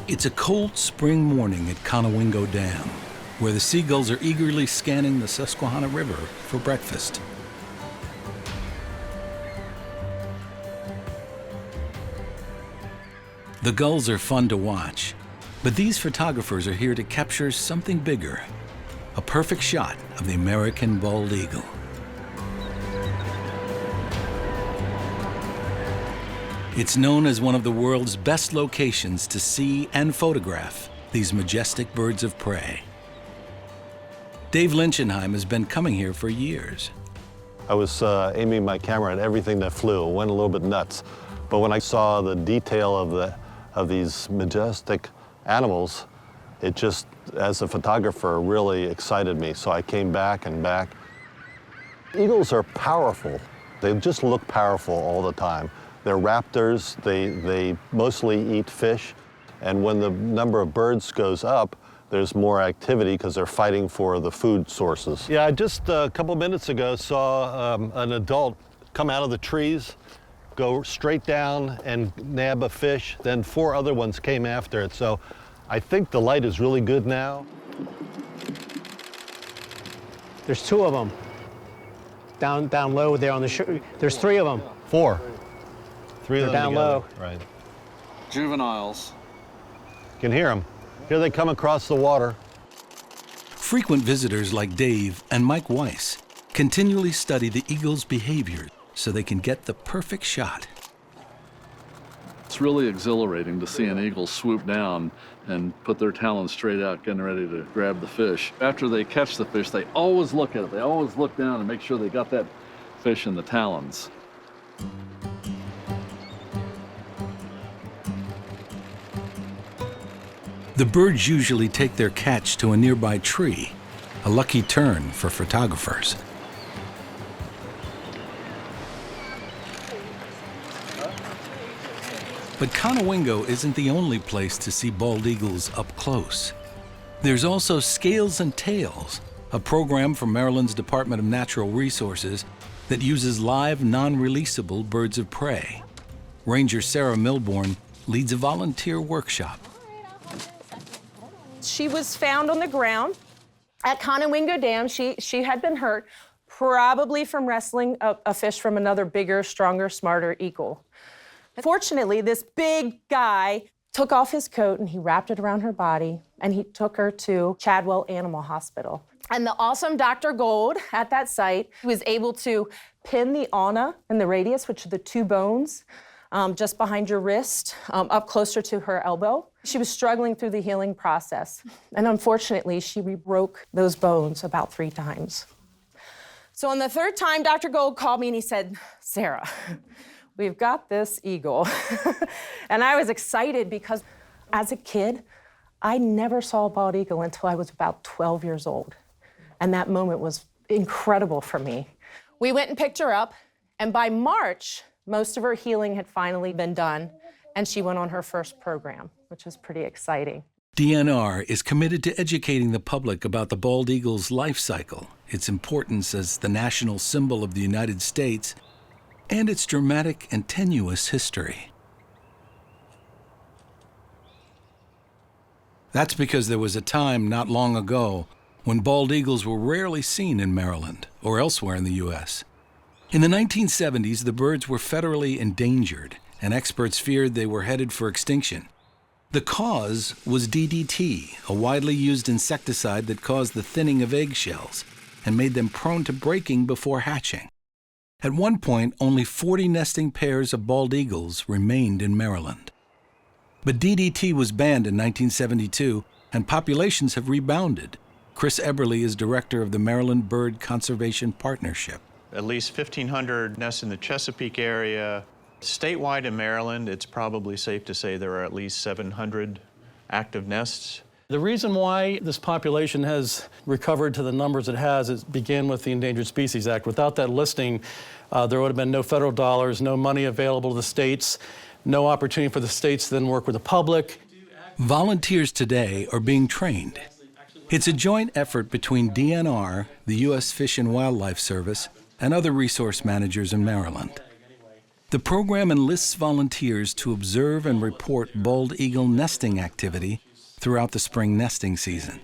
It's a cold spring morning at Conowingo Dam, where the seagulls are eagerly scanning the Susquehanna River for breakfast. The gulls are fun to watch, but these photographers are here to capture something bigger, a perfect shot of the American bald eagle. It's known as one of the world's best locations to see and photograph these majestic birds of prey. Dave Linchenheim has been coming here for years. I was aiming my camera at everything that flew. It went a little bit nuts. But when I saw the detail of these majestic animals, it just, as a photographer, really excited me. So I came back and back. Eagles are powerful. They just look powerful all the time. They're raptors. They mostly eat fish. And when the number of birds goes up, there's more activity because they're fighting for the food sources. Yeah, I just a couple minutes ago saw an adult come out of the trees, go straight down and nab a fish. Then 4 other ones came after it. So I think the light is really good now. There's 2 of them down low there on the there's 3 of them. 4. 3 of them down together. low. Right. Juveniles. You can hear them. Here they come across the water. Frequent visitors like Dave and Mike Weiss continually study the eagle's behavior so they can get the perfect shot. It's really exhilarating to see an eagle swoop down and put their talons straight out, getting ready to grab the fish. After they catch the fish, they always look at it. They always look down and make sure they got that fish in the talons. The birds usually take their catch to a nearby tree, a lucky turn for photographers. But Conowingo isn't the only place to see bald eagles up close. There's also Scales and Tails, a program from Maryland's Department of Natural Resources that uses live, non-releasable birds of prey. Ranger Sarah Milbourne leads a volunteer workshop. She was found on the ground at Conowingo Dam. She had been hurt, probably from wrestling a fish from another bigger, stronger, smarter eagle. Fortunately, this big guy took off his coat and he wrapped it around her body and he took her to Chadwell Animal Hospital. And the awesome Dr. Gold at that site was able to pin the ulna and the radius, which are the 2 bones, just behind your wrist, up closer to her elbow. She was struggling through the healing process. And unfortunately, she broke those bones about 3 times. So on the 3rd time, Dr. Gold called me and he said, "Sarah, we've got this eagle." And I was excited because as a kid, I never saw a bald eagle until I was about 12 years old. And that moment was incredible for me. We went and picked her up, and by March, most of her healing had finally been done, and she went on her first program, which was pretty exciting. DNR is committed to educating the public about the bald eagle's life cycle, its importance as the national symbol of the United States, and its dramatic and tenuous history. That's because there was a time not long ago when bald eagles were rarely seen in Maryland or elsewhere in the U.S. In the 1970s, the birds were federally endangered, and experts feared they were headed for extinction. The cause was DDT, a widely used insecticide that caused the thinning of eggshells and made them prone to breaking before hatching. At one point, only 40 nesting pairs of bald eagles remained in Maryland. But DDT was banned in 1972, and populations have rebounded. Chris Eberly is director of the Maryland Bird Conservation Partnership. At least 1,500 nests in the Chesapeake area. Statewide in Maryland, it's probably safe to say there are at least 700 active nests. The reason why this population has recovered to the numbers it has is began with the Endangered Species Act. Without that listing, there would have been no federal dollars, no money available to the states, no opportunity for the states to then work with the public. Volunteers today are being trained. It's a joint effort between DNR, the U.S. Fish and Wildlife Service, and other resource managers in Maryland. The program enlists volunteers to observe and report bald eagle nesting activity throughout the spring nesting season.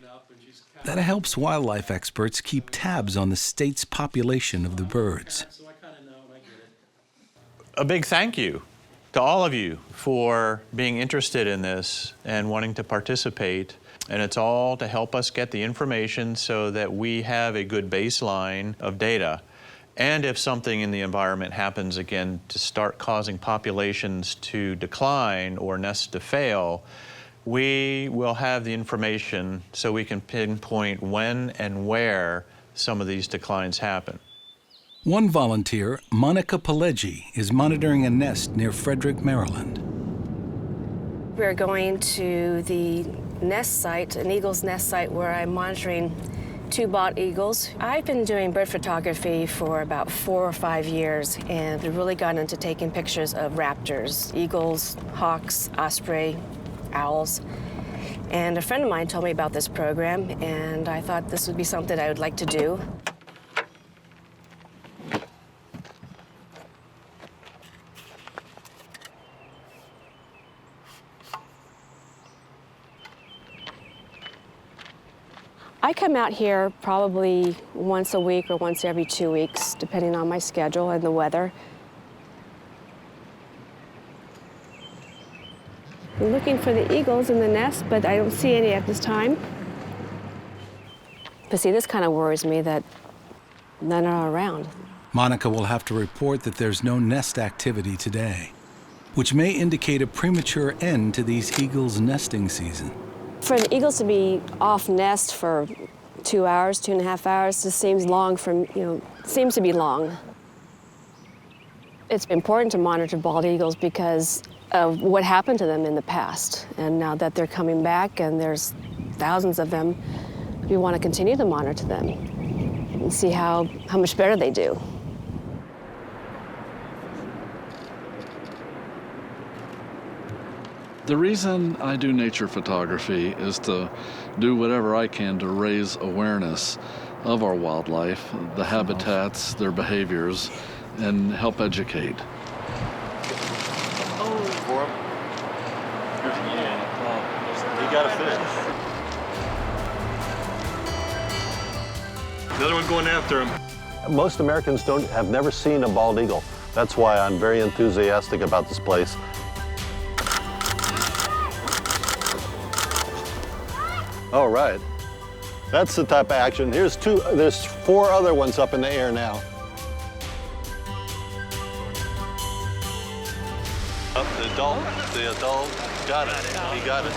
That helps wildlife experts keep tabs on the state's population of the birds. A big thank you to all of you for being interested in this and wanting to participate. And it's all to help us get the information so that we have a good baseline of data. And if something in the environment happens again to start causing populations to decline or nests to fail, we will have the information so we can pinpoint when and where some of these declines happen. One volunteer, Monica Pileggi, is monitoring a nest near Frederick, Maryland. We're going to the nest site, an eagle's nest site, where I'm monitoring 2 bald eagles. I've been doing bird photography for about 4 or 5 years, and I've really gotten into taking pictures of raptors, eagles, hawks, osprey, owls. And a friend of mine told me about this program, and I thought this would be something I would like to do. I come out here probably once a week or once every 2 weeks, depending on my schedule and the weather. I'm looking for the eagles in the nest, but I don't see any at this time. But see, this kind of worries me that none are around. Monica will have to report that there's no nest activity today, which may indicate a premature end to these eagles' nesting season. For an eagle to be off nest for 2 hours, 2.5 hours, just seems long seems to be long. It's important to monitor bald eagles because of what happened to them in the past. And now that they're coming back and there's thousands of them, we want to continue to monitor them and see how much better they do. The reason I do nature photography is to do whatever I can to raise awareness of our wildlife, the habitats, their behaviors, and help educate. You got a fish. Another one going after him. Most Americans have never seen a bald eagle. That's why I'm very enthusiastic about this place. All right, that's the type of action. There's 4 other ones up in the air now. Up the adult, got it, he got it.